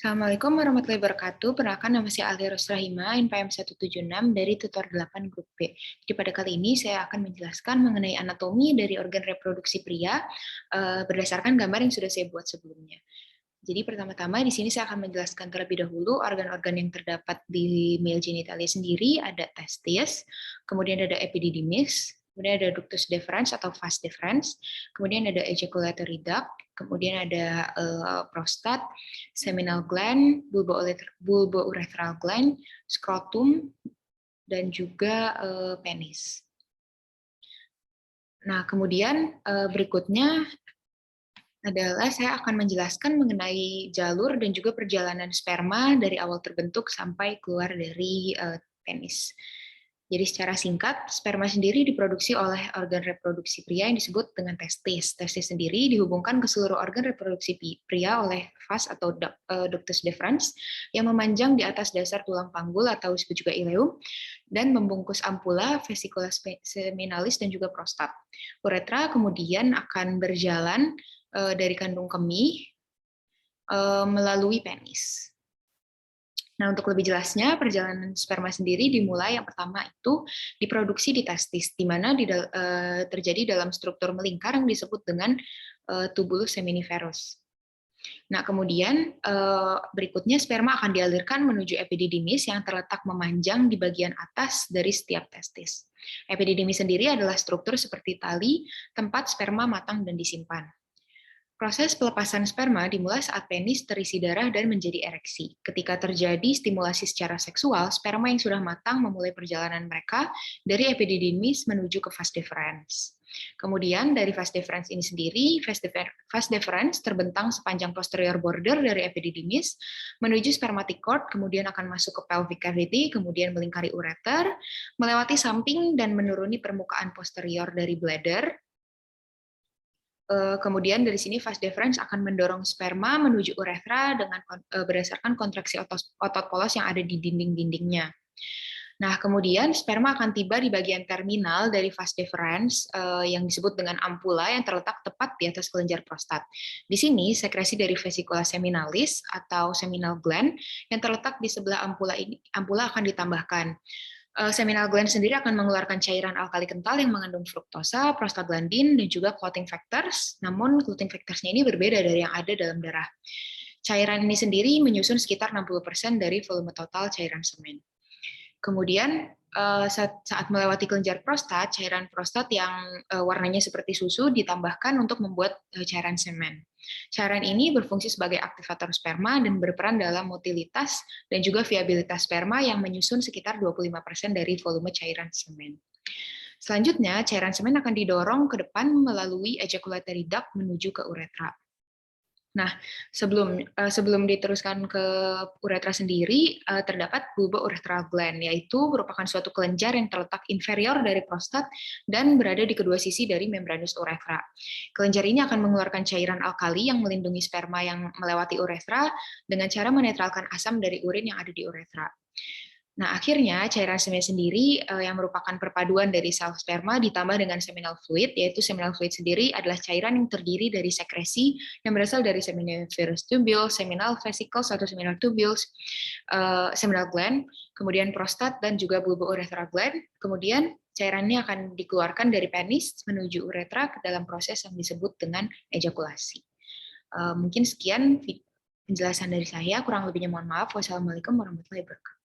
Assalamualaikum warahmatullahi wabarakatuh. Perkenalkan, nama saya Alia Rosrahima, NPM 176 dari tutor 8 grup B. Jadi pada kali ini saya akan menjelaskan mengenai anatomi dari organ reproduksi pria berdasarkan gambar yang sudah saya buat sebelumnya. Jadi pertama-tama di sini saya akan menjelaskan terlebih dahulu organ-organ yang terdapat di male genitalia sendiri, ada testis, kemudian ada epididymis, kemudian ada ductus deferens atau vas deferens, kemudian ada ejaculatory duct, kemudian ada prostat, seminal gland, bulbourethral gland, scrotum, dan juga penis. Nah, kemudian berikutnya adalah saya akan menjelaskan mengenai jalur dan juga perjalanan sperma dari awal terbentuk sampai keluar dari penis. Jadi secara singkat, sperma sendiri diproduksi oleh organ reproduksi pria yang disebut dengan testis. Testis sendiri dihubungkan ke seluruh organ reproduksi pria oleh vas atau ductus deferens yang memanjang di atas dasar tulang panggul atau disebut juga ileum dan membungkus ampula, vesicula seminalis dan juga prostat. Uretra kemudian akan berjalan dari kandung kemih melalui penis. Nah, untuk lebih jelasnya, perjalanan sperma sendiri dimulai yang pertama itu diproduksi di testis, di mana terjadi dalam struktur melingkar yang disebut dengan tubulus seminiferus. Nah, kemudian berikutnya sperma akan dialirkan menuju epididymis yang terletak memanjang di bagian atas dari setiap testis. Epididymis sendiri adalah struktur seperti tali, tempat sperma matang dan disimpan. Proses pelepasan sperma dimulai saat penis terisi darah dan menjadi ereksi. Ketika terjadi stimulasi secara seksual, sperma yang sudah matang memulai perjalanan mereka dari epididymis menuju ke vas deferens. Kemudian dari vas deferens ini sendiri, vas deferens terbentang sepanjang posterior border dari epididymis menuju spermatic cord, kemudian akan masuk ke pelvic cavity, kemudian melingkari ureter, melewati samping dan menuruni permukaan posterior dari bladder. Kemudian dari sini vas deferens akan mendorong sperma menuju uretra dengan berdasarkan kontraksi otot polos yang ada di dinding-dindingnya. Nah, kemudian sperma akan tiba di bagian terminal dari vas deferens yang disebut dengan ampula yang terletak tepat di atas kelenjar prostat. Di sini sekresi dari vesicula seminalis atau seminal gland yang terletak di sebelah ampula akan ditambahkan. Seminal gland sendiri akan mengeluarkan cairan alkali kental yang mengandung fruktosa, prostaglandin, dan juga clotting factors. Namun clotting factors-nya ini berbeda dari yang ada dalam darah. Cairan ini sendiri menyusun sekitar 60% dari volume total cairan semen. Kemudian saat melewati kelenjar prostat, cairan prostat yang warnanya seperti susu ditambahkan untuk membuat cairan semen. Cairan ini berfungsi sebagai aktivator sperma dan berperan dalam motilitas dan juga viabilitas sperma yang menyusun sekitar 25% dari volume cairan semen. Selanjutnya, cairan semen akan didorong ke depan melalui ejaculatory duct menuju ke uretra. Nah, sebelum diteruskan ke uretra sendiri, terdapat bulbourethral gland, yaitu merupakan suatu kelenjar yang terletak inferior dari prostat dan berada di kedua sisi dari membranus uretra. Kelenjar ini akan mengeluarkan cairan alkali yang melindungi sperma yang melewati uretra dengan cara menetralkan asam dari urin yang ada di uretra. Nah, akhirnya cairan semen sendiri yang merupakan perpaduan dari sel sperma ditambah dengan seminal fluid, yaitu seminal fluid sendiri adalah cairan yang terdiri dari sekresi yang berasal dari seminiferous tubules, seminal vesicles atau seminal tubules, seminal gland, kemudian prostat dan juga bulbourethral gland. Kemudian cairannya akan dikeluarkan dari penis menuju uretra ke dalam proses yang disebut dengan ejakulasi. Mungkin sekian penjelasan dari saya, kurang lebihnya mohon maaf. Wassalamualaikum warahmatullahi wabarakatuh.